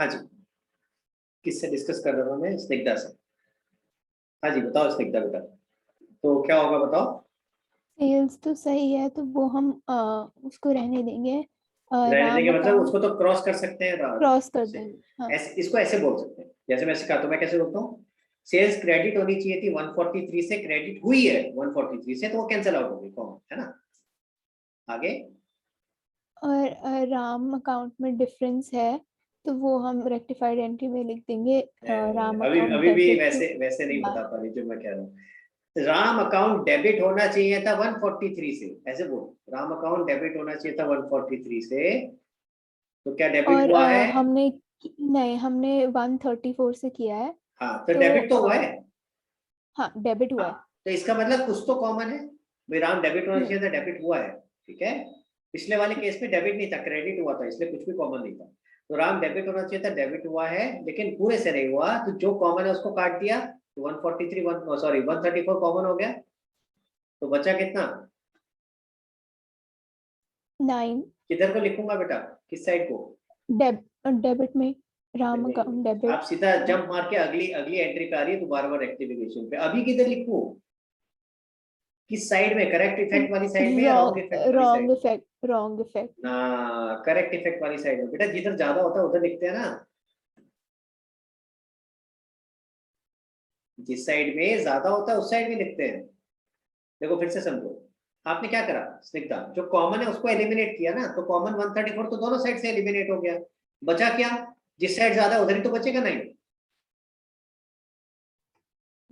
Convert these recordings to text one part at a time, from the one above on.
हाँ जी, किससे डिस्कस कर रहा हूँ मैं? स्निग्धा से। हाँ जी बताओ स्निग्धा बेटा, तो क्या होगा बताओ। सेल्स तो सही है, तो वो हम उसको रहने देंगे। रहने राम देंगे मतलब अकाउंट उसको तो क्रॉस कर सकते हैं क्रॉस कर देंगे, हाँ। ऐसे इसको ऐसे बोल सकते हैं, जैसे मैं सिखाता हूँ, मैं कैसे बोलता हूँ। सेल्स क्रेडिट होनी चाहिए थी 143 से, क्रेडिट हुई है 143 से, तो वो कैंसिल आउट होगी, कॉमन है ना। आगे और राम अकाउंट में डिफरेंस है, तो वो हम रेक्टिफाइड एंट्री में लिख देंगे। राम अभी अकाउंट अभी भी डेबिट टू। वैसे वैसे नहीं हाँ। बता पा रही जो मैं कह रहा हूँ। राम अकाउंट डेबिट होना चाहिए था 143 से, ऐसे बोल। राम अकाउंट डेबिट होना चाहिए था 143 से, तो क्या डेबिट और हुआ है? नहीं, हमने 134 से किया है। हाँ तो तो डेबिट तो हुआ है। हाँ, डेबिट हुआ हाँ, है। तो इसका मतलब कुछ तो कॉमन है भाई। राम डेबिट होना हम्म। चाहिए था, डेबिट हुआ है, ठीक है। पिछले वाले केस में डेबिट नहीं था, क्रेडिट हुआ था, इसलिए कुछ भी कॉमन नहीं था। तो राम डेबिट होना चाहिए था, डेबिट हुआ है, लेकिन पूरे से नहीं हुआ, तो जो कॉमन है उसको काट दिया, तो 143 सॉरी 134 कॉमन हो गया, तो बचा कितना? 9। किधर को लिखूंगा बेटा, किस साइड को? डेबिट में, राम नहीं, अकाउंट आप डेबिट। सीधा जंप मार के अगली अगली एंट्री पे आ रही है, तो बार बार रेक्टिफिकेशन पे। अभी किधर लिखूं, किस साइड में? करेक्ट इफेक्ट वाली साइड में या रॉन्ग इफेक्ट वाली रॉन्ग साइड में? Effect, wrong effect. ना, करेक्ट इफेक्ट वाली साइड में बेटा, जिधर ज्यादा होता है उधर लिखते हैं ना। जिस साइड में ज्यादा होता है उस साइड में लिखते हैं। देखो फिर से समझो, आपने क्या करा स्निग्धा, जो कॉमन है उसको एलिमिनेट किया ना, तो कॉमन 134 तो दोनों साइड से एलिमिनेट हो गया। बचा क्या? जिस साइड ज्यादा उधर ही तो बचेगा, नहीं?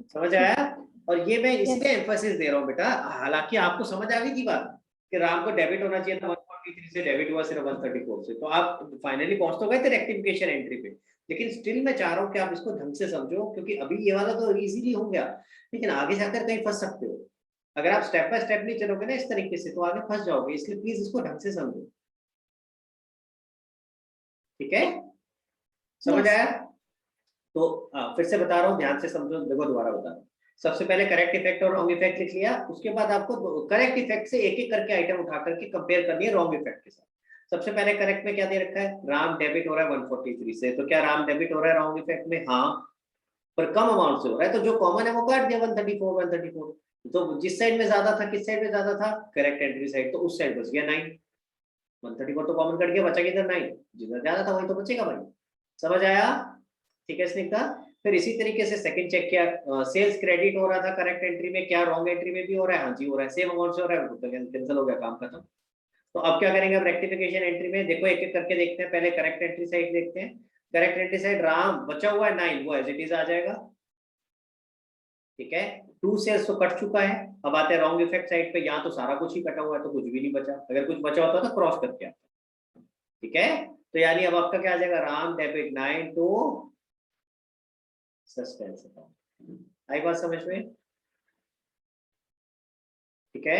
समझ ठीक आया? और ये मैं है। इसलिए यस। एम्फोसिस दे रहा हूँ बेटा, हालांकि आपको समझ आ गई थी बात कि राम को डेबिट होना चाहिए था 143 से, डेबिट हुआ सिर्फ 134 से, तो आप फाइनली पहुंच तो गए थे रेक्टिफिकेशन एंट्री पे। लेकिन स्टिल मैं चाह रहा हूँ कि आप इसको ढंग से समझो, क्योंकि अभी ये वाला तो इजीली हो गया, लेकिन आगे जाकर कहीं फंस सकते हो। अगर आप स्टेप बाय स्टेप नहीं चलोगे ना इस तरीके से, तो आगे फंस जाओगे, इसलिए प्लीज इसको ढंग से समझो, ठीक है? समझ यस। आया? तो फिर से बता रहा हूँ, ध्यान से समझो, देखो दोबारा बता रहा हूँ। सबसे पहले करेक्ट इफेक्ट और रॉन्ग इफेक्ट लिख लिया, उसके बाद आपको करेक्ट इफेक्ट से एक एक करके आइटम उठा करके कंपेयर करनी है रॉन्ग इफेक्ट के साथ। सबसे पहले करेक्ट में क्या दे रखा है? राम डेबिट हो रहा है 143 से, तो क्या राम डेबिट हो रहा है रॉन्ग इफेक्ट में? हाँ, पर कम अमाउंट से हो रहा है, तो जो कॉमन है वो काट दिया 134। तो जिस साइड में ज्यादा था, किस साइड में ज्यादा था? करेक्ट एंट्री साइड, तो उस साइड बच गया 9। 134 तो कॉमन कट गया, बचा किधर? 9। जिधर ज्यादा था वही तो बचेगा भाई। समझ आया? ठीक है स्निग्धा। फिर इसी तरीके से सेकंड चेक किया, सेल्स क्रेडिट हो रहा था करेक्ट एंट्री में, क्या रॉन्ग एंट्री में भी हो रहा है? हाँ जी हो रहा है, सेम अमाउंट से हो रहा है, तो कैंसिल हो गया, काम खत्म। तो अब क्या करेंगे? अब रेक्टिफिकेशन एंट्री में देखो, एक एक करके देखते हैं, पहले करेक्ट एंट्री साइड देखते हैं। करेक्ट एंट्री साइड राम बचा हुआ है 9, वो एज इट इज आ जाएगा, ठीक है। टू सेल्स तो कट चुका है। अब आते हैं रॉन्ग इफेक्ट साइड पे, यहाँ तो सारा कुछ ही कटा हुआ है, तो कुछ भी नहीं बचा, अगर कुछ बचा होता तो क्रॉस करके आता, ठीक है। तो यानी अब आपका क्या आ जाएगा? Ram debit 9 to suspense account. आई बात समझ में? ठीक है।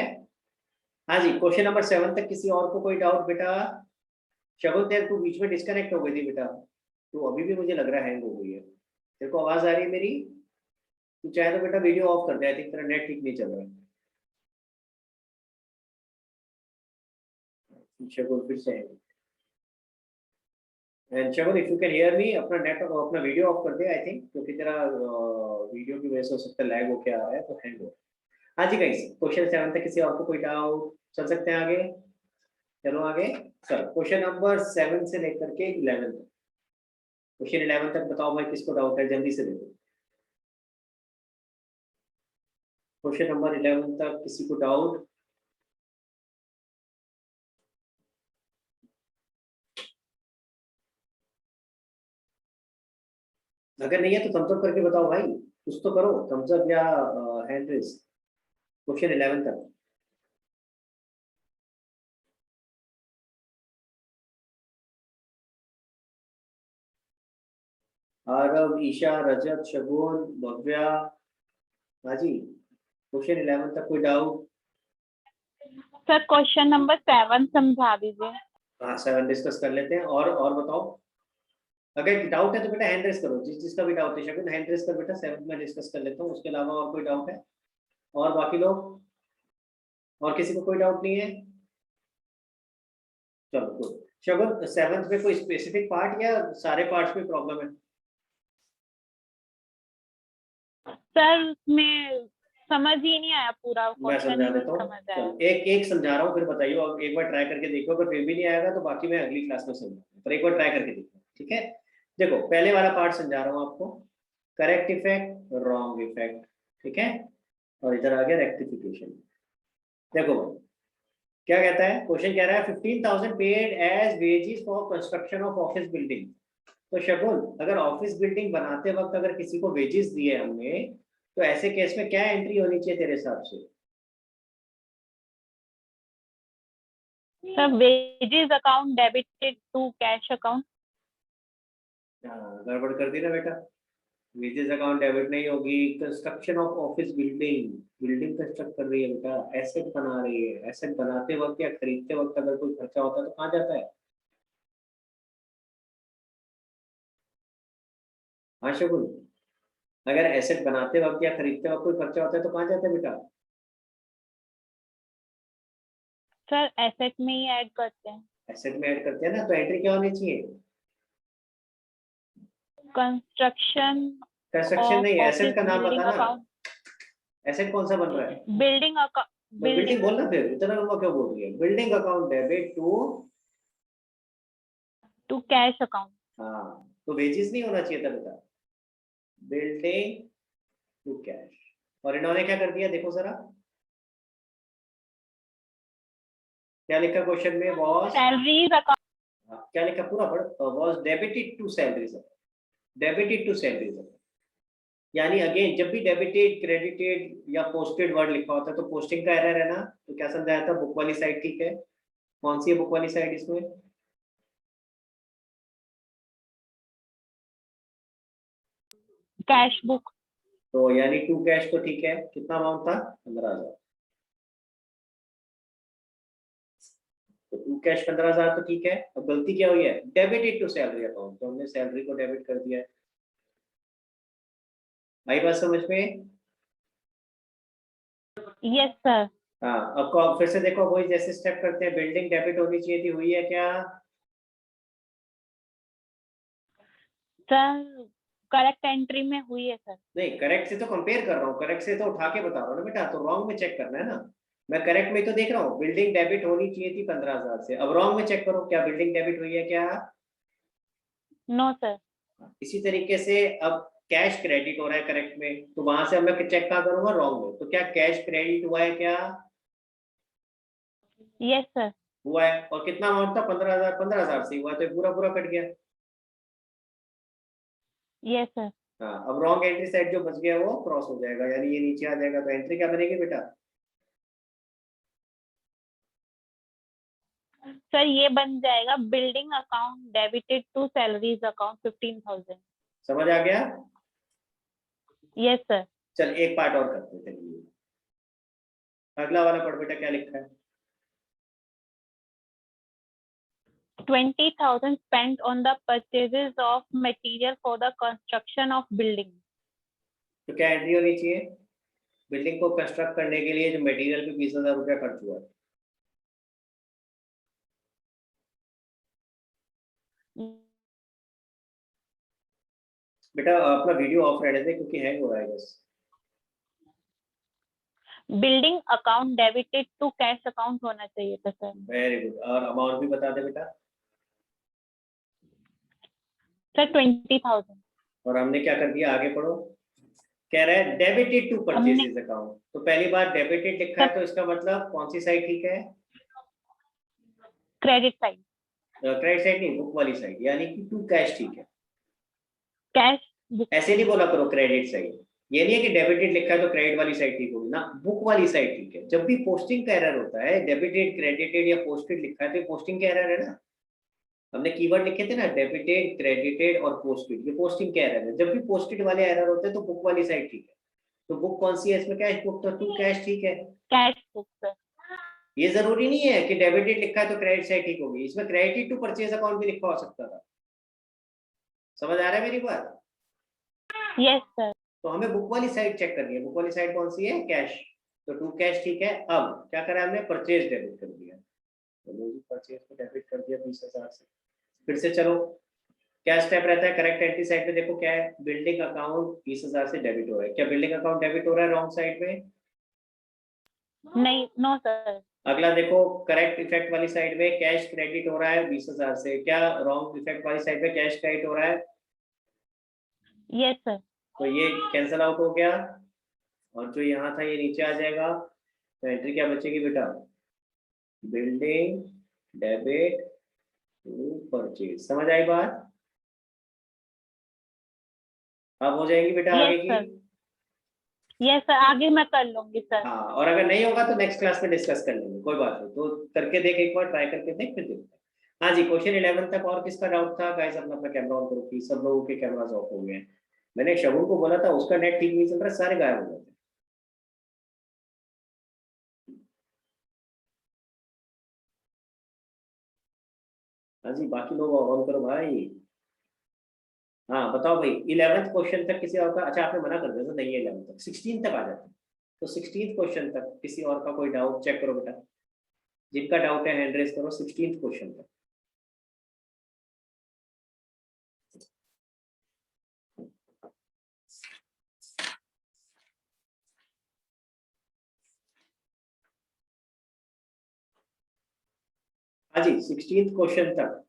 हाँ जी, क्वेश्चन नंबर 7 तक किसी और को कोई डाउट बेटा? शगुन तेरे तू बीच में डिस्कनेक्ट हो गई थी बेटा, तू अभी भी मुझे लग रहा है हैंग हो गई है। तेरे को आवाज आ रही है मेरी? तू चाहे तो बेटा वीडियो ऑफ कर दे, आई थिंक तेरा नेट ठीक नहीं चल रहा है। शगुन फिर से and Shagun if you can hear me, अपना नेट और अपना वीडियो ऑफ कर दे आई थिंक, क्योंकि तेरा वीडियो की वजह से हो सकता है लैग होके आ रहा है, तो हैंग हो। हाँ जी गाइस, क्वेश्चन 7 तक किसी और को कोई डाउट? चल सकते हैं आगे? चलो आगे। चलो क्वेश्चन नंबर 7 से लेकर के 11 तक। क्वेश्चन 11 तक बताओ भाई, किसको डाउट है? जल्दी से देखो। क्वेश्चन नंबर 11 तक किसी को डाउट? अगर नहीं है तो थम्स अप करके बताओ भाई, कुछ तो करो, थम्स अप या हैंड रेस। क्वेश्चन 11 तक। आरव, ईशा, रजत, शगुन, भव्या, हाँ जी, क्वेश्चन 11 तक कोई डाउट? सर क्वेश्चन नंबर 7 समझा दीजिए। हाँ 7 डिस्कस कर लेते हैं, और बताओ। अगर डाउट है तो बेटा हैंड रेस करो, जिस जिसका भी डाउट है। शगुन हैंड रेस कर बेटा, 7 में डिस्कस कर लेता हूँ, उसके अलावा और कोई डाउट है? और बाकी लोग, और किसी को कोई डाउट नहीं है? चलो गुड। शगुन 7th में कोई स्पेसिफिक पार्ट या सारे पार्ट्स में प्रॉब्लम है? सर मैं समझ ही नहीं आया पूरा मैं क्वेश्चन समझा ही नहीं देता हूँ, समझ आया। चलो एक एक समझा रहा हूँ, फिर बताइए, और एक बार ट्राई करके देखो, अगर फिर भी नहीं आएगा तो बाकी मैं अगली क्लास में समझाऊंगा, पर एक बार ट्राई करके देखो, ठीक है। देखो पहले वाला पार्ट समझा रहा हूँ आपको, करेक्ट इफेक्ट, रॉन्ग इफेक्ट, ठीक है, और इधर आ गया रेक्टिफिकेशन। देखो क्या कहता है क्वेश्चन, कह रहा है 15,000 paid as wages for construction of office building. तो शगुन अगर ऑफिस बिल्डिंग बनाते वक्त अगर किसी को वेजेस दिए हमने, तो ऐसे केस में क्या एंट्री होनी चाहिए तेरे हिसाब से? Sir wages account debited to cash account. हाँ, गड़बड़ कर दी ना बेटा, वेजेस अकाउंट डेबिट नहीं होगी। Construction of office building, building construct कर रही है बेटा, एसेट बना रही है, एसेट बनाते वक्त या खरीदते वक्त अगर कोई खर्चा होता है तो कहाँ जाता है? हाँ शगुन, अगर एसेट बनाते वक्त या खरीदते वक्त कोई खर्चा होता है तो कहाँ जाता है बेटा? सर एसेट में ही ऐड करते हैं। एसेट में ऐड करते हैं ना, तो एंट्री क्या होनी चाहिए? कंस्ट्रक्शन कंस्ट्रक्शन ऑफ नहीं, ऑफिस एसेट का नाम बिल्डिंग बताना, अकाउंट, एसेट कौन सा बन रहा है? बिल्डिंग अकाउंट, बिल्डिंग बिल्डिंग बोलना, फिर इतना लंबा क्यों बोल रही है? Building account debit to, to cash account. हाँ तो वेजेस नहीं होना चाहिए था बेटा, बिल्डिंग टू कैश। और इन्होंने क्या कर दिया देखो जरा, क्या लिखा क्वेश्चन में? Was, salaries account. क्या लिखा पूरा पढ़, was debited to salaries, debited to salaries. यानी अगेन जब भी डेबिटेड, क्रेडिटेड या पोस्टेड वर्ड लिखा होता है तो पोस्टिंग का एरर है ना, तो क्या समझाया था? बुक वाली साइड ठीक है। कौन सी है बुक वाली साइड इसमें? Cash book. तो यानी टू कैश तो ठीक है, कितना अमाउंट था? 15,000। तो टू कैश 15,000 तो ठीक है। अब गलती क्या हुई है? डेबिटेड टू सैलरी अकाउंट, तो हमने सैलरी को डेबिट कर दिया है। आई बात समझ में? Yes sir. हाँ, अब फिर से देखो, वही जैसे स्टेप करते हैं, बिल्डिंग डेबिट होनी चाहिए थी, हुई है क्या? सर करेक्ट एंट्री में हुई है सर। नहीं, करेक्ट से तो कंपेयर कर रहा हूँ, करेक्ट से तो उठा के बता रहा हूँ ना बेटा, तो रॉन्ग में चेक करना है ना। मैं करेक्ट में तो देख रहा हूँ, बिल्डिंग डेबिट होनी चाहिए थी 15,000 से, अब रॉन्ग में चेक करो क्या बिल्डिंग डेबिट हुई है क्या? No sir. इसी तरीके से अब कैश क्रेडिट हो रहा है करेक्ट में, तो वहां से अब मैं चेक कहाँ करूंगा? रॉन्ग में। तो क्या कैश क्रेडिट हुआ है क्या? Yes sir. हुआ है। और कितना अमाउंट था? 15,000, 15,000 से हुआ, तो ये पूरा पूरा कट गया। Yes sir. हाँ, अब रॉन्ग एंट्री साइड जो बच गया वो क्रॉस हो जाएगा, यानी ये नीचे आ जाएगा, तो एंट्री क्या बनेगी बेटा? सर ये बन जाएगा building account debited to salaries account 15,000। समझ आ गया? Yes sir. चल एक पार्ट और करते हैं, चलिए अगला वाला पढ़ बेटा, क्या लिखा है? 20,000 spent on the purchases of material for the construction of building। तो क्या एंट्री होनी चाहिए? बिल्डिंग को कंस्ट्रक्ट करने के लिए जो मटेरियल पे 20,000 रुपया खर्च हुआ है। बेटा अपना वीडियो ऑफ रहने दे क्योंकि हैंग हो रहा है बस। Building account debited to cash account होना चाहिए था सर। वेरी गुड, और अमाउंट भी बता दे बेटा। सर 20,000। और हमने क्या कर दिया, आगे पढ़ो। कह रहा है डेबिटेड टू हमने परचेजेस अकाउंट, तो पहली बार डेबिटेड लिखा है, तो इसका मतलब कौन सी साइड ठीक है? Credit side. क्रेडिट साइड नहीं, बुक वाली साइड, यानी कि टू कैश ठीक है। Cash book. ऐसे नहीं बोला करो क्रेडिट साइड, ये नहीं है कि डेबिटेड लिखा है तो क्रेडिट वाली साइड ठीक होगी ना, बुक वाली साइड ठीक है। जब भी पोस्टिंग का एरर होता है, डेबिटेड, क्रेडिटेड या पोस्टेड लिखा है तो पोस्टिंग का एरर है ना। हमने कीवर्ड लिखे थे ना, डेबिटेड, क्रेडिटेड और पोस्टेड, ये पोस्टिंग का एरर है। जब भी पोस्टेड वाले एरर होते हैं तो बुक वाली साइड ठीक है। तो बुक कौन सी है इसमें? कैश बुक, तो टू कैश ठीक है। Cash book sir. ये जरूरी नहीं है कि डेबिटेड लिखा है तो क्रेडिट साइड ठीक होगी, इसमें क्रेडिट टू परचेज अकाउंट भी लिखा हो सकता था। समझ आ रहा है मेरी बात? Yes sir. तो हमें बुक वाली साइड चेक करनी है, बुक वाली साइड कौन सी है? कैश। तो टू कैश ठीक है। अब क्या करा हमने? परचेज डेबिट कर दिया। परचेज को डेबिट कर दिया 20,000 से। फिर से चलो, क्या स्टेप रहता है? करेक्ट एंट्री साइड पे देखो क्या है, बिल्डिंग अकाउंट 20,000 से डेबिट हो रहा है। क्या बिल्डिंग अकाउंट डेबिट हो रहा है रॉन्ग साइड में? नहीं, नो सर। अगला देखो, करेक्ट इफेक्ट वाली साइड में कैश क्रेडिट हो रहा है 20,000 से। क्या रॉन्ग इफेक्ट वाली साइड में कैश क्रेडिट हो रहा है? Yes sir. तो ये कैंसिल आउट हो गया, और जो यहाँ था ये नीचे आ जाएगा। तो एंट्री क्या बचेगी बेटा? Building debit to purchase. समझ आई बात? अब हो जाएगी बेटा आगे यस की? सर। यस सर, आगे मैं कर लूंगी सर। हाँ, और अगर नहीं होगा तो नेक्स्ट क्लास में डिस्कस कर लेंगे, कोई बात नहीं। तो करके देख, एक बार ट्राई करके देख, फिर देखते हैं। हाँ जी, क्वेश्चन 11 तक और किसका डाउट था गाइस? अपना अपना कैमरा ऑन करो प्लीज। सब लोगों के कैमरास ऑफ हो गए हैं। मैंने शगुन को बोला था, उसका नेट ठीक नहीं चल रहा, सारे गायब हो गए थे। हाँ जी, बाकी लोग ऑन करो भाई। हाँ बताओ भाई, 11th क्वेश्चन तक किसी और का? अच्छा, आपने मना कर दिया था, नहीं है 11 तक, 16 तक आ जाते हैं। तो 16th क्वेश्चन तक किसी और का कोई डाउट चेक करो बेटा। जिनका डाउट है हैंड रेज करो 16th क्वेश्चन तक। हाँ जी, 16th क्वेश्चन तक।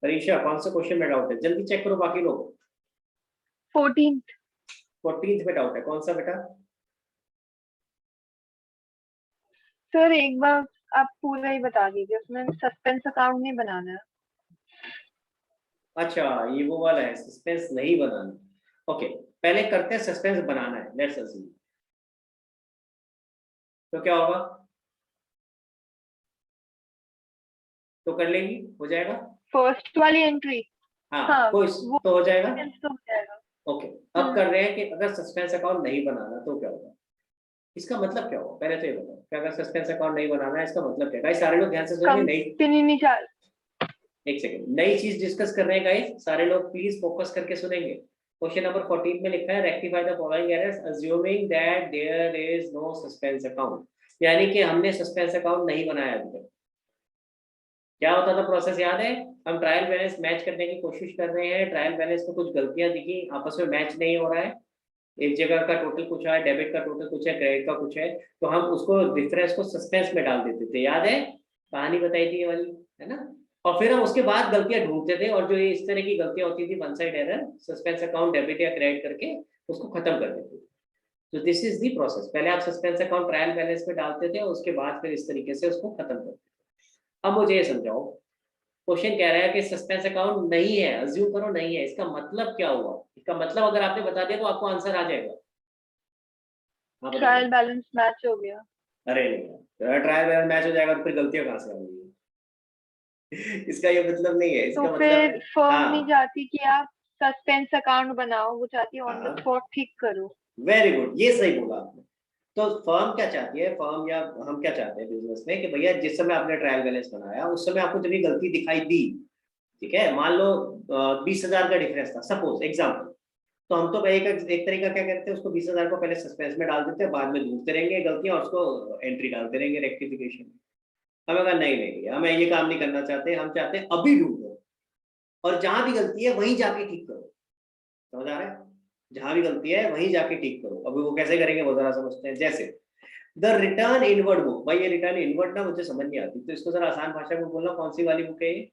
परीक्षा कौन सा क्वेश्चन में डाउट है? जल्दी चेक करो बाकी लोग। 14th। 14th में डाउट है, कौन सा बेटा? सर एक बार आप पूरा ही बता दीजिए, उसमें सस्पेंस अकाउंट नहीं बनाना है। अच्छा, ये वो वाला है, सस्पेंस नहीं बनाना। ओके, पहले करते हैं सस्पेंस बनाना है, लेट्स अज्यूम। तो क्या होगा? तो कर लेंगी, हो जाएगा। फर्स्ट वाली एंट्री। हाँ, हाँ, कोई वो तो हो जाएगा। तो हो जाएगा। ओके, अब कर रहे हैं कि अगर सस्पेंस अकाउंट नहीं बनाना तो क्या होगा? इसका मतलब क्या होगा पहले तो ये बताओ, कि अगर सस्पेंस अकाउंट नहीं बनाना है इसका मतलब क्या है? गाइस सारे लोग ध्यान से सुनेंगे। नहीं, कंपनी नहीं चाल। एक सेकंड, नई चीज डिस्कस कर रहे हैं गाइस, सारे लोग प्लीज फोकस करके सुनेंगे। क्वेश्चन नंबर 14 में लिखा है rectify the following errors assuming that there is no suspense account. यानी कि हमने सस्पेंस अकाउंट नहीं बनाया अभी तक। क्या होता था प्रोसेस याद है? हम ट्रायल बैलेंस मैच करने की कोशिश कर रहे हैं, ट्रायल बैलेंस में कुछ गलतियां दिखी, आपस में मैच नहीं हो रहा है, एक जगह का टोटल कुछ है, डेबिट का टोटल कुछ है, क्रेडिट का कुछ है, तो हम उसको डिफरेंस को सस्पेंस में डाल देते थे। याद है कहानी बताई थी ये वाली, है ना? और फिर हम उसके बाद गलतियां ढूंढते थे, और जो ये इस तरह की गलतियां होती थी, one side error, suspense account debit या क्रेडिट करके उसको खत्म कर देते थे। तो दिस इज दी प्रोसेस। पहले आप सस्पेंस अकाउंट ट्रायल बैलेंस में डालते थे, और उसके बाद फिर इस तरीके से उसको खत्म करते थे। अब मुझे ये समझाओ, क्वेश्चन कह रहा है कि सस्पेंस अकाउंट नहीं है, अज्यूम करो नहीं है, इसका मतलब क्या हुआ? इसका मतलब अगर आपने बता दिया तो आपको आंसर आ जाएगा। हाँ ट्रायल बताइए। बैलेंस मैच हो गया। अरे नहीं, ट्रायल बैलेंस मैच हो जाएगा तो फिर गलतियां कहाँ से आ गई? इसका ये मतलब नहीं है, तो इसका फिर मतलब। फर्म नहीं हाँ चाहती कि आप सस्पेंस अकाउंट बनाओ, वो चाहती है ऑन द हाँ, स्पॉट ठीक करो। वेरी गुड, ये सही बोला आपने। तो फर्म क्या चाहती है, फर्म या हम क्या चाहते हैं बिजनेस में, कि भैया जिस समय आपने ट्रायल बैलेंस बनाया उस समय आपको जब ये गलती दिखाई दी, ठीक है, मान लो 20,000 का डिफरेंस था सपोज एग्जाम्पल, तो हम तो एक तरीका क्या करते हैं, उसको 20,000 को पहले सस्पेंस में डाल देते हैं, बाद में ढूंढते रहेंगे गलतियां और उसको एंट्री डालते रहेंगे रेक्टिफिकेशन। हमें कहा नहीं नहीं, हमें ये काम नहीं करना चाहते, हम चाहते हैं अभी ढूंढो, और जहां भी गलती है वहीं जाके ठीक करो। समझ आ रहा है? जहां भी गलती है वहीं जाके ठीक करो। अभी वो कैसे करेंगे वो जरा समझते हैं। जैसे द रिटर्न इनवर्ड बुक, भाई ये रिटर्न इनवर्ड ना मुझे समझ नहीं आती, तो इसको जरा आसान भाषा में बोलना, कौन सी वाली बुक है ये?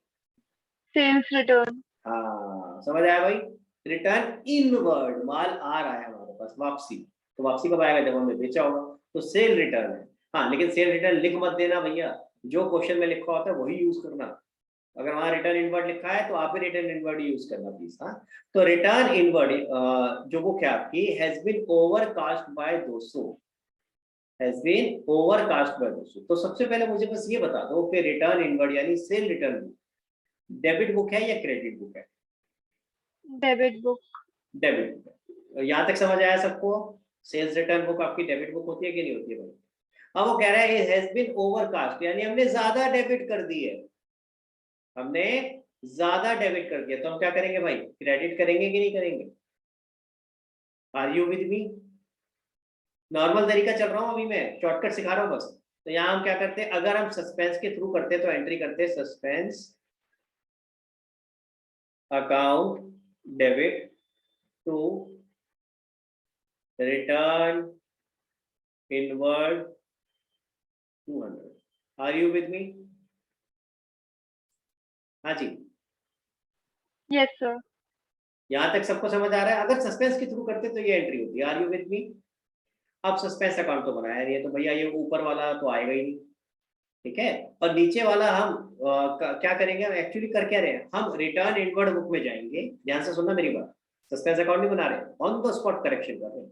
Sales return. हाँ समझ आया भाई। रिटर्न इनवर्ड, माल आ रहा है हमारे पास वापसी, तो वापसी कब आएगा? जब हमने बेचा होगा। तो सेल रिटर्न है। हाँ लेकिन सेल रिटर्न लिख मत देना भैया, जो क्वेश्चन में लिखा होता है वही यूज करना। अगर वहां रिटर्न इनवर्ड लिखा है तो आप भी रिटर्न इनवर्ड यूज करना प्लीज। हाँ, तो रिटर्न इनवर्ड जो बुक है आपकी, has been overcast by 200, has been overcast by 200। तो सबसे पहले मुझे बस ये बता दो कि रिटर्न इनवर्ड यानी cell return book debit book है या क्रेडिट बुक है? Debit book. डेबिट बुक है। यहाँ तक समझ आया सबको? सेल्स रिटर्न बुक आपकी डेबिट बुक होती है कि नहीं होती है भाई? अब वो कह रहा है हैज बीन ओवरकास्ट, यानी हमने ज्यादा डेबिट कर दी है, हमने ज्यादा डेबिट कर दिया, तो हम क्या करेंगे भाई? क्रेडिट करेंगे कि नहीं करेंगे? Are you with me? Normal तरीका चल रहा हूँ अभी, मैं शॉर्टकट सिखा रहा हूँ बस। तो यहाँ हम क्या करते हैं, अगर हम सस्पेंस के थ्रू करते हैं तो एंट्री करते हैं suspense account debit to return inward 200। Are you with me? हाँ जी, यस सर। यहाँ तक सबको समझ आ रहा है? अगर सस्पेंस के थ्रू करते तो ये एंट्री होती है। Are you with me? अब सस्पेंस अकाउंट तो बनाया नहीं है, तो भैया ये ऊपर वाला तो आएगा ही नहीं, ठीक है। और नीचे वाला हम क्या करेंगे, हम एक्चुअली कर क्या रहे हैं, हम रिटर्न इनवर्ड बुक में जाएंगे। ध्यान से सुनना मेरी बात, सस्पेंस अकाउंट नहीं बना रहे, ऑन द स्पॉट करेक्शन कर रहे हैं।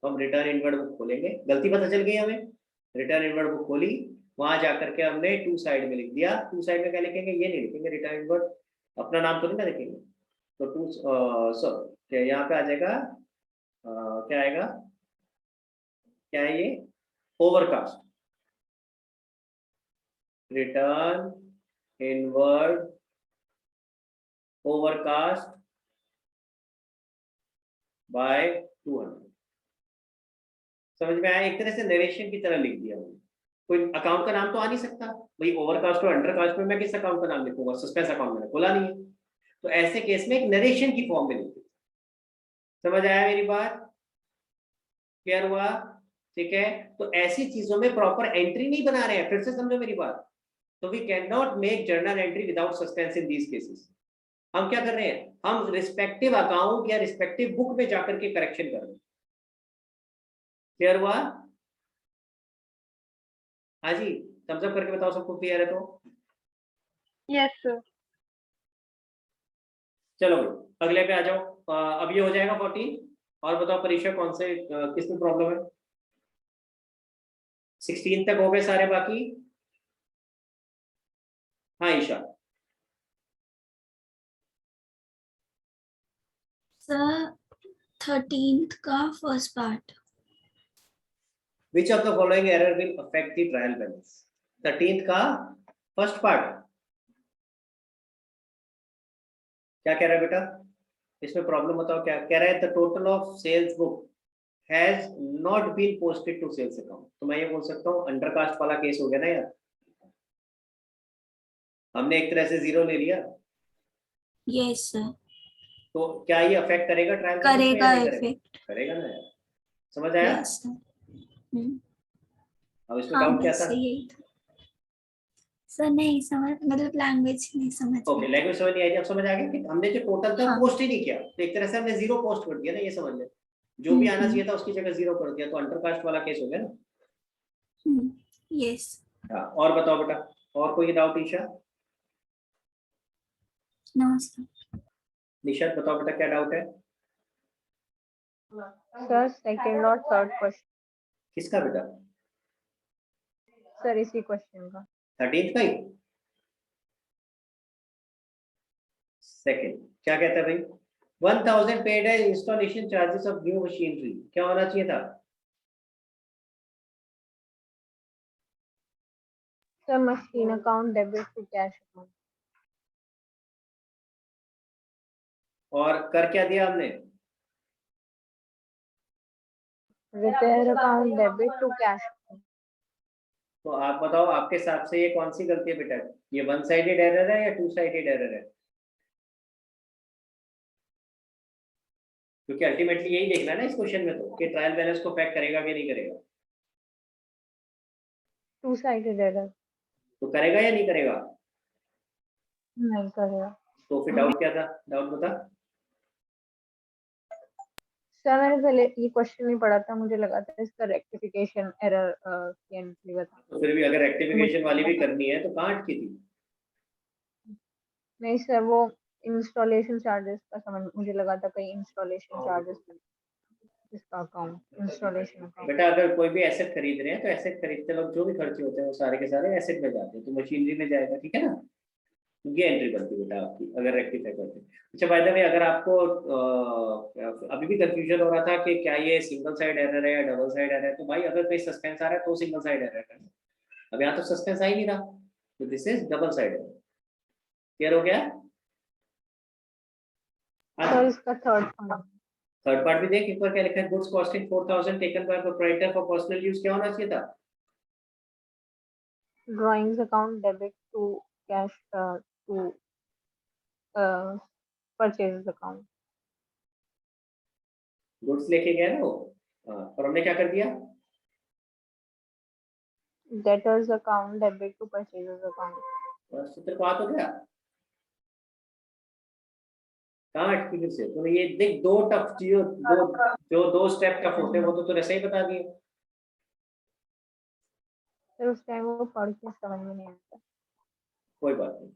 तो हम रिटर्न इनवर्ड बुक खोलेंगे, गलती पता चल गई हमें, रिटर्न इनवर्ड बुक खोली, वहां जाकर के हमने टू साइड में लिख दिया। टू साइड में क्या लिखेंगे, ये नहीं लिखेंगे रिटर्न इनवर्ड, अपना नाम तो नहीं ना लिखेंगे। तो टू सो यहाँ पे आ जाएगा, क्या आएगा, क्या है ये, overcast, return inward overcast by 200। समझ में आया? एक तरह से नरेशन की तरह लिख दिया मैंने। कोई अकाउंट का नाम तो आ नहीं सकता भाई, ओवरकास्ट और अंडरकास्ट में मैं किस अकाउंट का नाम लिखूंगा, सस्पेंस अकाउंट मैंने खोला नहीं है। तो ऐसे केस में एक नरेशन की फॉर्म में लिखते। समझ आया मेरी बात? क्लियर हुआ? ठीक है। तो ऐसी चीजों में प्रॉपर एंट्री नहीं बना रहे हैं, फिर से समझो मेरी बात। तो we can not make journal entry without suspense in these cases. हम क्या कर रहे हैं, हम रिस्पेक्टिव अकाउंट या रिस्पेक्टिव बुक में जाकर के करेक्शन कर रहे हैं। क्लियर हुआ? हाँ जी, थम्स अप करके बताओ सबको क्लियर है तो। Yes sir. चलो भाई अगले पे आ जाओ। अब ये हो जाएगा 14। और बताओ परीक्षा कौन से किस में प्रॉब्लम है? 16 तक हो गए सारे बाकी? हाँ ईशा। सर 13th का first part. Which of the following error will affect the trial balance? 13th का फर्स्ट पार्ट क्या कह रहा है बेटा? इसमें प्रॉब्लम बताओ क्या कह रहा है। The total of sales book has not been posted to sales account. तो मैं ये बोल सकता हूँ अंडरकास्ट वाला केस हो गया ना यार, हमने एक तरह से जीरो ले लिया। Yes sir. तो क्या ये अफेक्ट करेगा ट्रायल बैलेंस में करेगा या नहीं करेगा? इफेक्ट। करेगा ना यार, समझ आया? Yes sir. अब इसमें हाँ डाउट क्या बस था? यही था सर। नहीं समझ, मतलब लैंग्वेज नहीं समझ ओके, में। लैंग्वेज समझ नहीं आई। अब समझ आ गया कि हमने जो टोटल था हाँ। पोस्ट ही नहीं किया, तो एक तरह से हमने जीरो पोस्ट कर दिया ना, ये समझ ले। जो भी आना चाहिए था उसकी जगह जीरो कर दिया, तो अंडरकास्ट वाला केस हो गया ना। यस। हाँ, और बताओ बेटा, और कोई डाउट ईशा? नमस्कार निशाद बताओ बेटा क्या डाउट है? सर सेकंड और थर्ड क्वेश्चन। किसका बेटा? सर इसी क्वेश्चन का। 13th का ही सेकंड क्या कहता है भाई? 1000 पेड है installation charges of new machinery, क्या होना चाहिए था? Sir machine account debit to cash account. और कर क्या दिया हमने? Repair account debit to cash account. तो आप बताओ आपके हिसाब से ये कौन सी गलती है बेटा? ये वन साइडेड एरर है या टू साइडेड एरर है? क्योंकि अल्टीमेटली यही देखना है ना इस क्वेश्चन में, तो कि ट्रायल बैलेंस को अफेक्ट करेगा कि नहीं करेगा। Two sided error. तो करेगा या नहीं करेगा? नहीं करेगा। तो फिर डाउट क्या था? डाउट बता। सर मैंने पहले ये क्वेश्चन नहीं पढ़ा था, मुझे लगा था इसका रेक्टिफिकेशन एरर की एंट्री बता। तो फिर भी अगर रेक्टिफिकेशन वाली भी करनी है तो कहाँ अटकी थी? नहीं सर, वो इंस्टॉलेशन चार्जेस का समझ, मुझे लगा था कहीं इंस्टॉलेशन चार्जेस इसका अकाउंट इंस्टॉलेशन अकाउंट। बेटा अगर कोई भी एसेट खरीद रहे हैं तो एसेट खरीदते वक्त जो भी खर्चे होते हैं वो सारे के सारे एसेट में जाते हैं, तो मशीनरी में जाएगा, ठीक है ना। ये एंट्री बनती है बेटा आपकी अगर रेक्टिफाई करते हैं। अच्छा बाय द वे, अगर आपको अभी भी कंफ्यूजन हो रहा था कि क्या ये सिंगल साइड एरर है या डबल साइड एरर है, तो भाई अगर कोई सस्पेंस आ रहा है तो सिंगल साइड एरर है। अब यहाँ तो सस्पेंस आ ही नहीं रहा, तो this is double side error. Clear हो गया? सर इसका थर्ड पॉइंट। थर्ड पार्ट भी देख एक बार क्या लिखा है, goods costing 4000 taken by proprietor for personal use, क्या होना चाहिए था? Drawings account debit to cash to purchase account. Goods लेके गया ना वो, हाँ, और हमने क्या कर दिया? Debtors account debit to purchase account. बस सूत्र बात हो गया। कहाँ अटकी फिर से? तो ये देख दो टफ चीजों, दो स्टेप टफ होते हैं वो तो तूने सही बता दिए। फिर उस टाइम वो पढ़ के समझ में नहीं आता। कोई बात नहीं।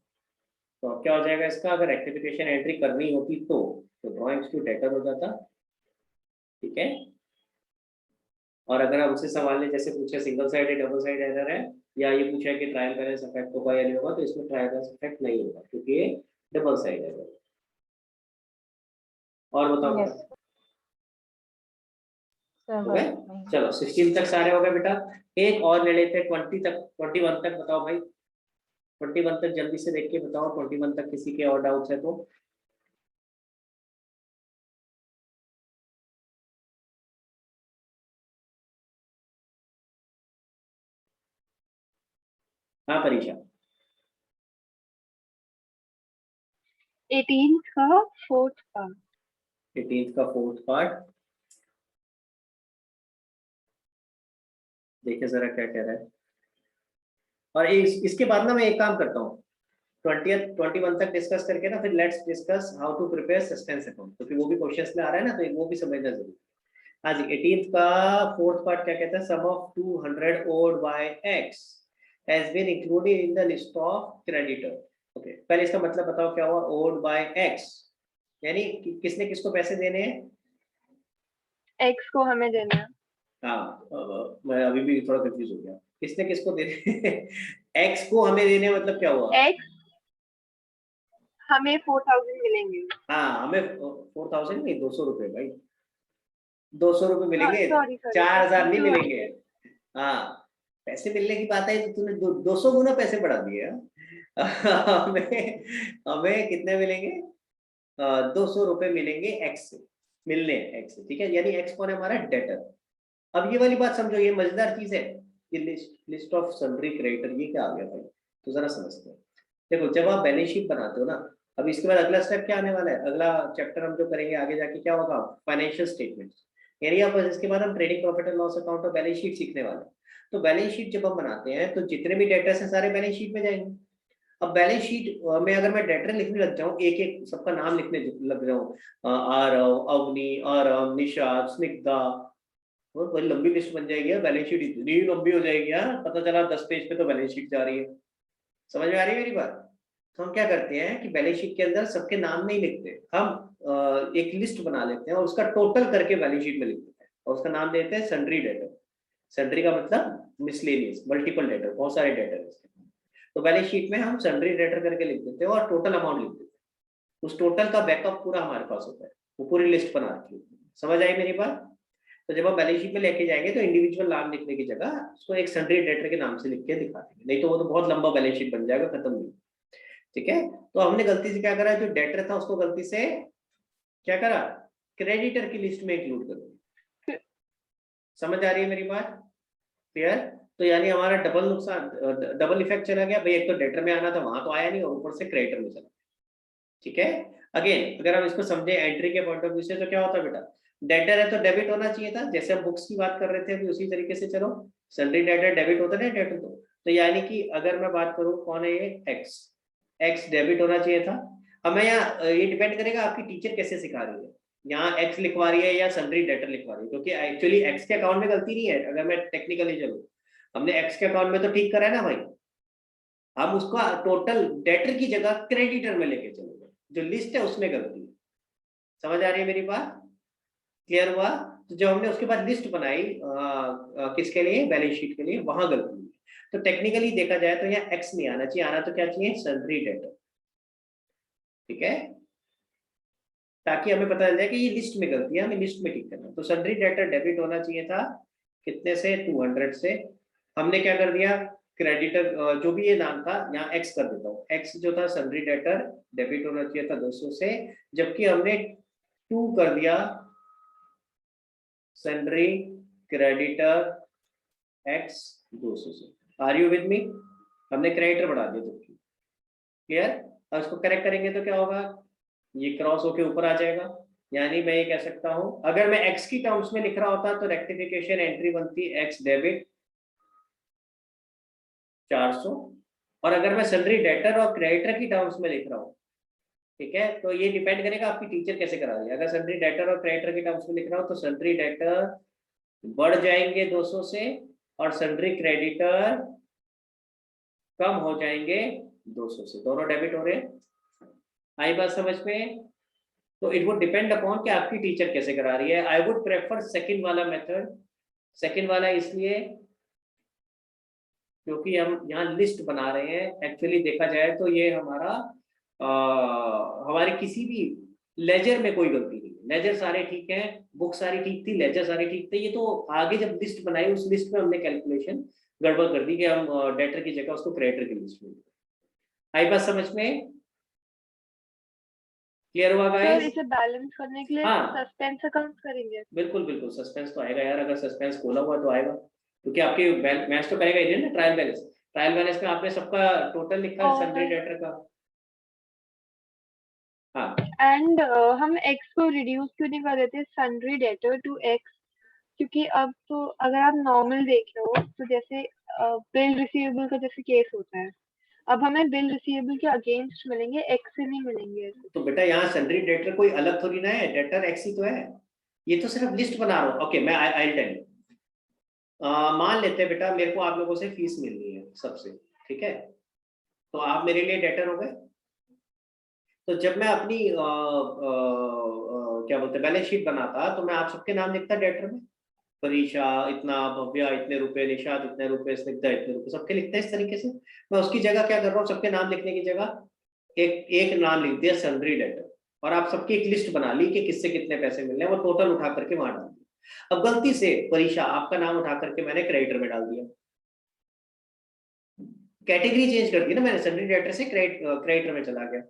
तो अब क्या हो जाएगा इसका, अगर रेक्टिफिकेशन एंट्री करनी होती तो ड्रॉइंग्स टू डेटर हो जाता, ठीक है। और अगर हमसे सवाल ने जैसे पूछे सिंगल साइड है डबल साइड एरर है, या ये पूछा है कि ट्रायल बैलेंस इफेक्ट होगा या नहीं होगा, तो इसमें ट्रायल बैलेंस इफेक्ट नहीं होगा क्योंकि ये डबल साइड एरर। और बताओ यस बेटा, सर हो गए? बस नहीं। चलो 16 तक सारे हो गए बेटा। एक और ले लेते हैं 20 तक, 21 तक बताओ भाई। 21 तक जल्दी से देख के बताओ, 21 तक किसी के और डाउट्स है तो। हाँ परीक्षा। 18th का फोर्थ पार्ट। 18 का फोर्थ पार्ट देखिए जरा क्या कह रहा है। और इसके बाद ना मैं एक काम करता हूँ, 21 तक डिस्कस करके ना फिर let's discuss how to prepare suspense account, क्योंकि वो भी क्वेश्चंस में आ रहा है ना, तो वो भी समझना जरूरी है। हाँ जी, 18th का फोर्थ पार्ट क्या कहता है, sum of 200 owed by X has been included in the list of creditor. Okay, पहले इसका मतलब बताओ क्या हुआ, ओड बाय एक्स यानी किसने किसको पैसे देने हैं? एक्स को हमें देना है। हाँ, मैं अभी भी थोड़ा कंफ्यूज हो गया, किसने किसको देने? एक्स को हमें देने मतलब क्या हुआ? एक्स हमें 4000 मिलेंगे। हाँ, हमें 4000 नहीं, 200 रुपए भाई, 200 रुपए मिलेंगे, सॉरी 4000 नहीं मिलेंगे। हाँ, पैसे मिलने की बात है तो तूने 200 गुना पैसे बढ़ा दिए। हमें हमें कितने मिलेंगे? 200 रुपए मिलेंगे एक्स से, मिलने एक्स से, ठीक है। यानी एक्स कौन है हमारा? डेटर। अब ये वाली बात समझो, ये मजेदार चीज है, ये लिस्ट ऑफ सन्ड्री क्रेडिटर, ये क्या आ गया भाई? तो जरा समझते हैं। देखो जब आप बैलेंस शीट बनाते हो ना, अब इसके बाद अगला स्टेप क्या आने वाला है, अगला चैप्टर हम जो करेंगे आगे जाके क्या होगा, फाइनेंशियल स्टेटमेंट्स। यानी आप इसके बाद हम trading profit and loss account और बैलेंस शीट सीखने वाले हैं। तो बैलेंस शीट जब हम बनाते हैं तो जितने भी डेटर्स हैं सारे बैलेंस शीट में जाएंगे। अब बैलेंस शीट में अगर मैं डेटर लिखने लग जाऊं, एक एक सबका नाम लिखने लग जाऊं, आरव, अवनी, आराम, निशा, स्निग्धा, वो बड़ी लंबी लिस्ट बन जाएगी यार, बैलेंस शीट इतनी लंबी हो जाएगी यार, पता चला 10 पेज पे तो बैलेंस शीट जा रही है। समझ में आ रही है मेरी बात? तो हम क्या करते हैं कि बैलेंस शीट के अंदर सबके नाम नहीं लिखते हम, एक लिस्ट बना लेते हैं और उसका टोटल करके बैलेंस शीट में लिख देते हैं और उसका नाम देते हैं सन्ड्री डेटर। सन्ड्री का मतलब मिसलेनियस, मल्टीपल डेटर, बहुत सारे डेटर है इसके। तो बैलेंस शीट में हम सन्ड्री डेटर करके लिख देते हैं और टोटल अमाउंट लिख देते हैं। उस टोटल का बैकअप पूरा हमारे पास होता है, वो पूरी लिस्ट बना रखी होती है। समझ आई मेरी बात? तो जब हम बैलेंस शीट में लेके जाएंगे तो इंडिविजुअल नाम लिखने की जगह उसको एक सन्ड्री डेटर के नाम से लिख के दिखा देंगे, नहीं तो वो तो बहुत लंबा बैलेंस शीट बन जाएगा, खत्म नहीं। ठीक है, तो हमने गलती से क्या करा, जो डेटर था उसको गलती से क्या करा, क्रेडिटर की लिस्ट में इंक्लूड कर दिया। समझ आ रही है मेरी बात? क्लियर? तो यानी हमारा डबल नुकसान, डबल इफेक्ट चला गया भाई, एक तो डेटर में आना था वहां तो आया नहीं और ऊपर से क्रेडिटर में चला। ठीक है, अगेन अगर हम इसको समझे एंट्री के पॉइंट ऑफ व्यू से तो क्या होता है बेटा, डेटर है तो डेबिट होना चाहिए था, जैसे हम बुक्स की बात कर रहे थे अभी उसी तरीके से चलो, सन्ड्री डेटर डेबिट होता है ना डेटर तो यानी कि अगर मैं बात करूं कौन है ये, एक्स, एक्स डेबिट होना चाहिए था। अब मैं यहाँ ये डिपेंड करेगा आपकी टीचर कैसे सिखा रही है, यहाँ एक्स लिखवा रही है या सन्ड्री डेटर लिखवा रही है, क्योंकि एक्चुअली एक्स के अकाउंट में गलती नहीं है। अगर मैं टेक्निकली चलूँ, हमने एक्स के अकाउंट में तो ठीक करा है ना भाई, हम उसका टोटल डेटर की जगह क्रेडिटर में लेके चलोगे, जो लिस्ट है उसमें गलती है। समझ आ रही है मेरी बात? क्लियर हुआ? तो जब हमने उसके बाद लिस्ट बनाई किसके लिए, बैलेंस शीट के लिए, वहां गलती हुई। तो टेक्निकली देखा जाए तो यहाँ एक्स नहीं आना चाहिए, आना तो क्या चाहिए, सन्ड्री डेटर। ठीक है, ताकि हमें पता चल जाए कि ये लिस्ट में गलती है, हमें लिस्ट में ठीक करना। तो सन्ड्री डेटर डेबिट होना चाहिए था कितने से, 200 से। हमने क्या कर दिया, क्रेडिटर जो भी ये नाम था यहाँ एक्स कर देता हूँ, एक्स जो था सन्ड्री डेटर डेबिट होना चाहिए था 200 से, जबकि हमने 2 कर दिया सन्ड्री क्रेडिटर x 200 से। Are you with me? हमने क्रेडिटर बढ़ा दिया तो क्लियर। अब इसको करेक्ट करेंगे तो क्या होगा, ये क्रॉस होके ऊपर आ जाएगा। यानी मैं ये कह सकता हूं, अगर मैं x की टर्म्स में लिख रहा होता तो रेक्टिफिकेशन एंट्री बनती x डेबिट 400, और अगर मैं सन्ड्री डेटर और क्रेडिटर की टर्म्स में लिख रहा हूँ, ठीक है, तो ये डिपेंड करेगा आपकी टीचर कैसे करा रही है। अगर सन्ड्री डेटर और क्रेडिटर की टर्म्स में लिख रहा हूँ तो सन्ड्री डेटर बढ़ जाएंगे 200 से और सन्ड्री क्रेडिटर कम हो जाएंगे 200 से, दोनों डेबिट हो रहे हैं। आई बात समझ में? तो इट वुड डिपेंड अपॉन कि आपकी टीचर कैसे करा रही है। आई वुड प्रेफर सेकंड वाला मेथड। सेकंड वाला इसलिए क्योंकि हम यहाँ लिस्ट बना रहे हैं। एक्चुअली देखा जाए तो ये हमारा हमारे किसी भी लेजर में कोई गलती नहीं है। लेजर सारे ठीक हैं, बुक सारी ठीक थी, लेजर सारे ठीक थे। ये तो आगे जब लिस्ट बनाई उस लिस्ट में हमने कैलकुलेशन गड़बड़ कर दी कि हम डेटर की जगह उसको क्रेडिटर की लिस्ट में। आई बात समझ में? क्लियर हुआ सर गाइस? इसे बैलेंस करने के लिए हाँ। सस्पेंस अकाउंट करेंगे। बिल्कुल बिल्कुल, सस्पेंस तो आएगा यार, अगर सस्पेंस खोला हुआ तो आएगा, क्योंकि आपके मैच तो करेगा ही ना ट्रायल बैलेंस। ट्रायल बैलेंस में आपने सबका टोटल लिखा है सन्ड्री डेटर का। हाँ, एंड हम एक्स को रिड्यूस क्यों नहीं कर देते सन्ड्री डेटर टू एक्स? क्योंकि अब तो अगर आप नॉर्मल देख रहे हो तो जैसे बिल रिसीवेबल का जैसे केस होता है, अब हमें बिल रिसीवेबल के अगेंस्ट मिलेंगे, एक्स से नहीं मिलेंगे। तो बेटा यहाँ सन्ड्री डेटर कोई अलग थोड़ी ना है, डेटर एक्स ही तो है। ये तो सिर्फ लिस्ट बना रहा हूँ। ओके, मैं आई टेल यू। मान लेते हैं बेटा मेरे को आप लोगों से फीस मिलनी है सबसे, ठीक है, तो आप मेरे लिए डेटर हो गए। तो जब मैं अपनी क्या बोलते हैं बैलेंस शीट बनाता तो मैं आप सबके नाम लिखता डेटर में, परीक्षा इतना, भव्या इतने रुपए, निशाद इतने रुपए, स्निग्धा इतने रुपए, सबके लिखते हैं इस तरीके से। मैं उसकी जगह क्या कर रहा हूँ, सबके नाम लिखने की जगह एक नाम लिख दिया सन्ड्री डेटर, और आप सबकी एक लिस्ट बना ली कि किससे कितने पैसे मिलने हैं, वो टोटल उठा करके वहां डाल दिया। अब गलती से परीक्षा आपका नाम उठा करके मैंने क्रेडिटर में डाल दिया, कैटेगरी चेंज कर दी ना मैंने, सन्ड्री डेटर से क्रेडिटर में चला गया,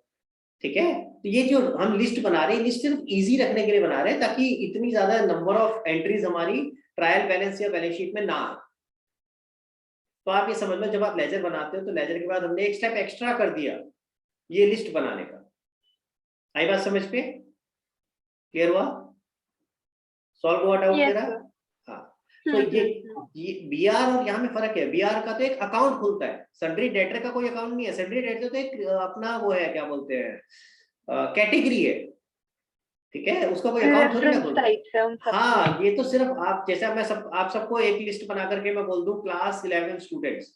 ठीक है। तो ये जो हम लिस्ट बना रहे हैं, लिस्ट सिर्फ इजी रखने के लिए बना रहे हैं ताकि इतनी ज्यादा नंबर ऑफ एंट्रीज हमारी ट्रायल बैलेंस या बैलेंस शीट में ना आए। तो आप ये समझ लो जब आप लेजर बनाते हो तो लेजर के बाद हमने एक स्टेप एक्स्ट्रा कर दिया ये लिस्ट बनाने का। आई बात समझ पे? क्लियर हुआ? सॉल्व हुआ डाउट तेरा? हाँ। तो ये बीआर और यहाँ में फर्क है। बीआर का तो एक अकाउंट खुलता है, सन्ड्री डेटर का कोई अकाउंट नहीं है। सन्ड्री डेटर तो एक अपना वो है, क्या बोलते हैं, कैटेगरी है, ठीक है, उसका कोई अकाउंट थोड़ी ना खुलता है। हाँ, ये तो सिर्फ आप जैसे आप सबको एक लिस्ट बना करके मैं बोल दूं क्लास 11 स्टूडेंट्स,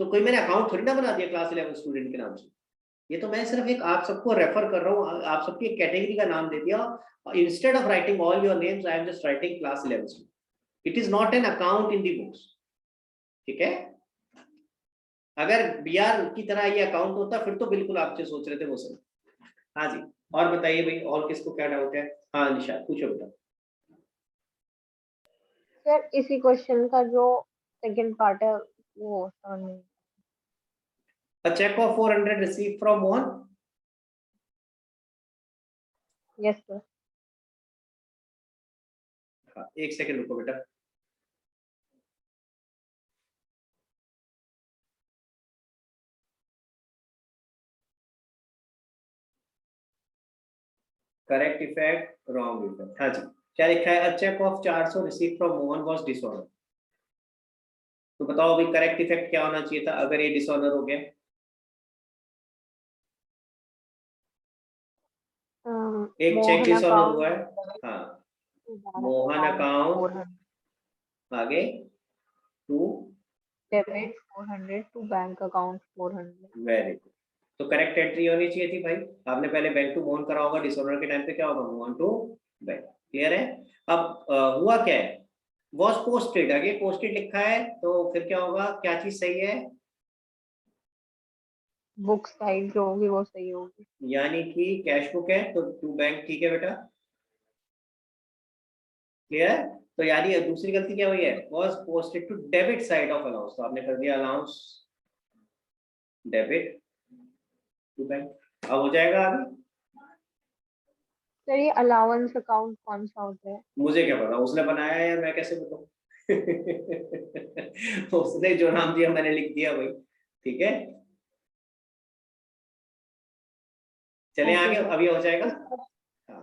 तो कोई मैंने अकाउंट थोड़ी ना बना दिया क्लास 11 स्टूडेंट के नाम से। ये तो मैं सिर्फ एक आप सबको रेफर कर रहा हूँ, आप सबकी एक कैटेगरी का नाम दे दिया। Instead of writing all your names I am just writing class 11 student. It is not an account in the books, ठीक है। अगर बीआर की तरह ये अकाउंट होता फिर तो बिल्कुल आप जो सोच रहे थे वो सही। हाँ जी, और बताइए भाई, और किसको क्या डाउट है? हाँ निशाद पूछो बेटा। सर इसी क्वेश्चन का जो सेकंड पार्ट है वो समझ नहीं। A check of 400 received from Mohan. Yes sir. हाँ, एक सेकंड रुको बेटा। Correct effect, wrong effect. हाँ जी, क्या लिखा है? A check of 400 received from Mohan was dishonor. तो बताओ अभी करेक्ट इफेक्ट क्या होना चाहिए था अगर ये डिसऑनर हो गया? एक चेक डिसऑनर हुआ है। हाँ, मोहन अकाउंट आगे to debit 400 to bank account 400। Very good. तो करेक्ट एंट्री होनी चाहिए थी भाई। आपने पहले बैंक टू मोहन करा होगा, डिसऑनर के टाइम पे क्या होगा? Mohan to bank. क्लियर है? अब हुआ क्या है? वॉज पोस्टेड, आगे पोस्टेड लिखा है तो फिर क्या होगा? क्या चीज सही है? बुक साइड जो होगी वो सही होगी, यानी कि कैश बुक है तो टू बैंक, ठीक है बेटा। क्लियर? तो यानी दूसरी गलती क्या हुई है? Was posted to debit side of allowance, तो आपने कर दिया अलाउंस डेबिट टू बैंक। अब हो जाएगा अभी? सर ये अलाउंस अकाउंट कौन सा होता है? मुझे क्या पता, उसने बनाया है या मैं कैसे बताऊं? उसने जो नाम दिया मैंने लिख दिया भाई, ठीक है। चले Okay, आगे, sir. अभी हो जाएगा। हाँ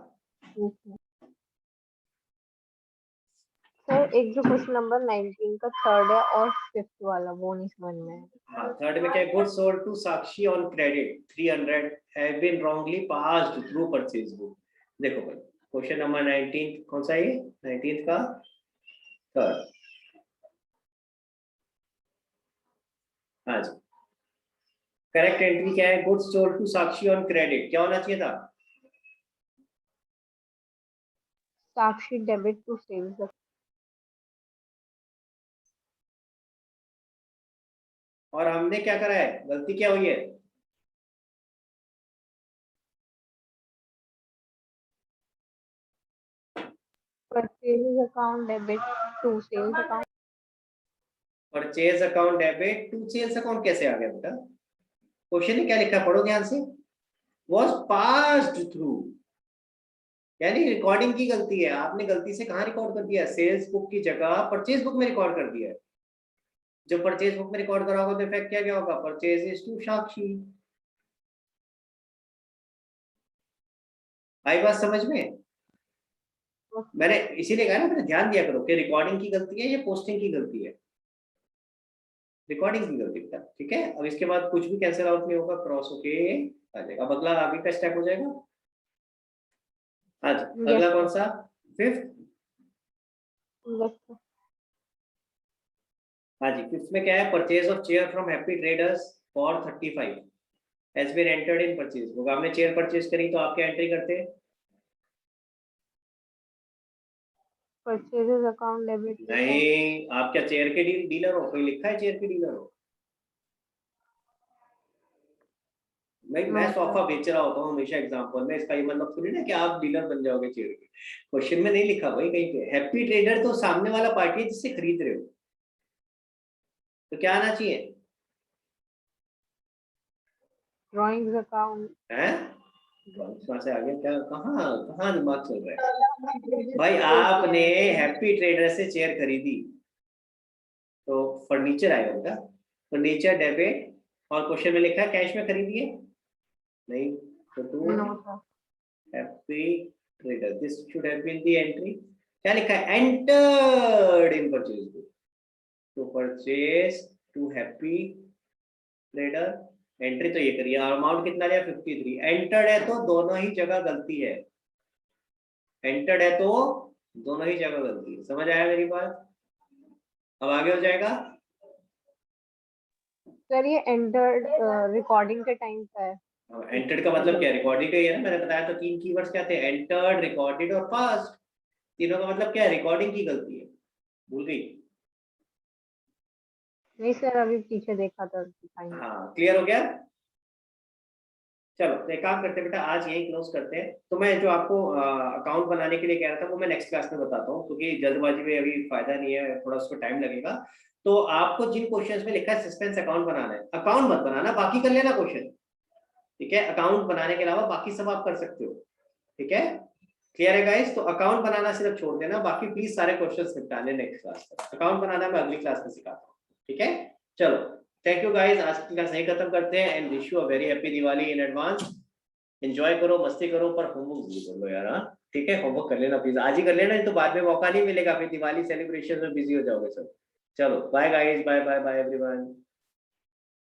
सर एक जो क्वेश्चन नंबर 19 का थर्ड है और फिफ्थ वाला वो नहीं समझ में है। हाँ, थर्ड में क्या है, goods sold to Sakshi on credit 300 have been wrongly passed through purchase book. देखो भाई, क्वेश्चन नंबर 19 कौन सा है ये, 19 का थर्ड। हाँ जी, करेक्ट एंट्री क्या है, goods sold to Sakshi on credit, क्या होना चाहिए था? Sakshi debit to sales. और हमने क्या करा है, गलती क्या हुई है? Purchase account debit to sales account. Purchase account debit to sales account कैसे आ गया बेटा? क्वेश्चन ने क्या लिखा, पढ़ो ध्यान से, वॉज पास्ड थ्रू, यानी रिकॉर्डिंग की गलती है। आपने गलती से कहाँ रिकॉर्ड कर दिया, सेल्स बुक की जगह परचेज बुक में रिकॉर्ड कर दिया है। जब परचेज बुक में रिकॉर्ड करा होगा तो इफेक्ट क्या क्या होगा, परचेज टू साक्षी। आई बात समझ में? मैंने इसीलिए कहा ना, मैंने ध्यान दिया करो कि रिकॉर्डिंग की गलती है या पोस्टिंग की गलती है। रिकॉर्डिंग की गलती बेटा, ठीक है। अब इसके बाद कुछ भी कैंसिल आउट नहीं होगा, क्रॉस होके आ जाएगा। अब अगला आगे का स्टेप हो जाएगा। आज अगला कौन सा, फिफ्थ? हाँ जी, फिफ्थ में क्या है, purchase of chair from Happy Traders for 35 has been entered in purchase book. आपने चेयर परचेज करी तो आप क्या एंट्री करते हैं? Purchases account debit. नहीं, आप क्या चेयर के डीलर हो? कोई लिखा है चेयर के डीलर हो? मैं सोफा बेच रहा होता हूँ हमेशा एग्जांपल में, इसका ये मतलब थोड़ी ना कि आप डीलर बन जाओगे चेयर के। क्वेश्चन में नहीं लिखा भाई कहीं पे। हैप्पी ट्रेडर तो सामने वाला पार्टी है जिससे खरीद रहे हो, तो क्या आना चाहिए? ड्राइंग्स अकाउंट हैं? कहाँ से आ गया, क्या, कहाँ कहाँ दिमाग चल रहा है भाई? आपने हैप्पी ट्रेडर से चेयर खरीदी तो फर्नीचर आएगा बेटा, फर्नीचर डेबिट। और क्वेश्चन में लिखा है कैश में खरीदी है, नहीं तो to Happy Trader, this should have been the entry. क्या लिखा है, entered in purchase book to purchase to Happy Trader. Entry तो ये करिए, अमाउंट कितना लिया 53। एंटर्ड है तो दोनों ही जगह गलती है, एंटर्ड है तो दोनों ही जगह गलती है। समझ आया मेरी बात? अब आगे हो जाएगा। सर ये एंटर्ड रिकॉर्डिंग के टाइम का है। एंटर्ड का मतलब क्या है, रिकॉर्डिंग का ही है ना। मैंने बताया तो 3 कीवर्ड्स क्या थे, एंटर्ड, रिकॉर्डेड और पास्ट। तीनों का मतलब क्या है, रिकॉर्डिंग की गलती है। भूल गई? नहीं सर अभी पीछे देखा था। हाँ, क्लियर हो गया? चलो तो एक काम करते हैं बेटा, आज यही क्लोज करते हैं। तो मैं जो आपको अकाउंट बनाने के लिए कह रहा था वो मैं नेक्स्ट क्लास में बताता हूँ, क्योंकि जल्दबाजी में अभी फायदा नहीं है, थोड़ा उसको टाइम लगेगा। तो आपको जिन क्वेश्चंस में लिखा है सस्पेंस अकाउंट बनाना है, अकाउंट मत बनाना, बाकी कर लेना क्वेश्चन, ठीक है। अकाउंट बनाने के अलावा बाकी सब आप कर सकते हो, ठीक है। क्लियर है गाइस? तो अकाउंट बनाना सिर्फ छोड़ देना, बाकी प्लीज सारे क्वेश्चंस निपटाने नेक्स्ट क्लास में। अकाउंट बनाना मैं अगली क्लास में सिखाता हूँ, ठीक है। चलो, थैंक यू गाइस, आज की क्लास यही खत्म करते हैं and wish you a very happy Diwali in advance. Enjoy करो, मस्ती करो, पर होमवर्क जरूर कर लो यार, हाँ ठीक है। होमवर्क कर लेना प्लीज, आज ही कर लेना, नहीं तो बाद में मौका नहीं मिलेगा, फिर दिवाली सेलिब्रेशन में बिजी हो जाओगे सब। चलो bye guys, bye bye bye everyone.